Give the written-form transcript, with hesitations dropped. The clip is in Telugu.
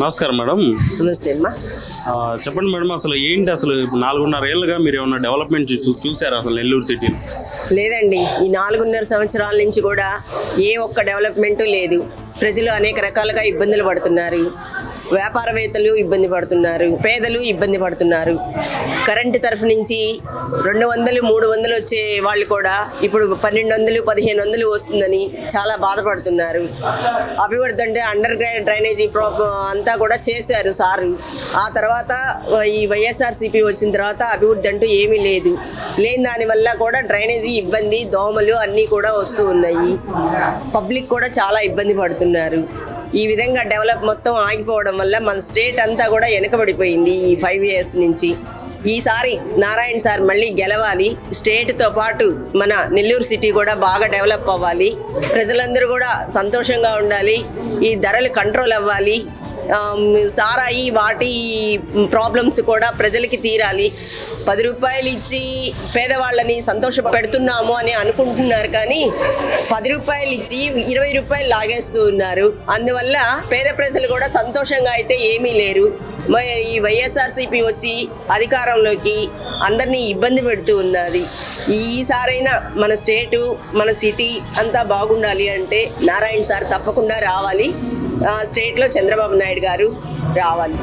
నమస్కారం మేడం. నమస్తే అమ్మా. చెప్పండి మేడం, అసలు ఏంటి అసలు 4.5 ఏళ్ళుగా మీరు ఏమన్నా డెవలప్మెంట్ చూసారా అసలు నెల్లూరు సిటీలో? లేదండి, ఈ 4.5 సంవత్సరాల నుంచి కూడా ఏ ఒక్క డెవలప్మెంటు లేదు. ప్రజలు అనేక రకాలుగా ఇబ్బందులు పడుతున్నారు. వ్యాపారవేత్తలు ఇబ్బంది పడుతున్నారు, పేదలు ఇబ్బంది పడుతున్నారు. కరెంటు తరఫు నుంచి 200, 300 వచ్చే వాళ్ళు కూడా ఇప్పుడు 1200, 1500 వస్తుందని చాలా బాధపడుతున్నారు. అభివృద్ధి అంటే అండర్ గ్రౌండ్ డ్రైనేజీ అంతా కూడా చేశారు సారు. ఆ తర్వాత ఈ వైఎస్ఆర్సీపీ వచ్చిన తర్వాత అభివృద్ధి అంటూ ఏమీ లేదు. లేని దానివల్ల కూడా డ్రైనేజీ ఇబ్బంది, దోమలు అన్నీ కూడా వస్తూ ఉన్నాయి. పబ్లిక్ కూడా చాలా ఇబ్బంది పడుతున్నారు. ఈ విధంగా డెవలప్ మొత్తం ఆగిపోవడం వల్ల మన స్టేట్ అంతా కూడా వెనకబడిపోయింది ఈ 5 years నుంచి. ఈసారి నారాయణ సార్ మళ్ళీ గెలవాలి. స్టేట్తో పాటు మన నెల్లూరు సిటీ కూడా బాగా డెవలప్ అవ్వాలి. ప్రజలందరూ కూడా సంతోషంగా ఉండాలి. ఈ ధరలు కంట్రోల్ అవ్వాలి. సారాయి వాటి ప్రాబ్లమ్స్ కూడా ప్రజలకి తీరాలి. 10 రూపాయలు ఇచ్చి పేదవాళ్ళని సంతోష పెడుతున్నాము అని అనుకుంటున్నారు, కానీ 10 రూపాయలు ఇచ్చి 20 రూపాయలు లాగేస్తూ ఉన్నారు. అందువల్ల పేద ప్రజలు కూడా సంతోషంగా అయితే ఏమీ లేరు. ఈ వైఎస్ఆర్సీపీ వచ్చి అధికారంలోకి అందరినీ ఇబ్బంది పెడుతూ ఉన్నది. ఈసారైనా మన స్టేటు, మన సిటీ అంతా బాగుండాలి అంటే నారాయణ సార్ తప్పకుండా రావాలి. స్టేట్లో చంద్రబాబు నాయుడు గారు రావాలి.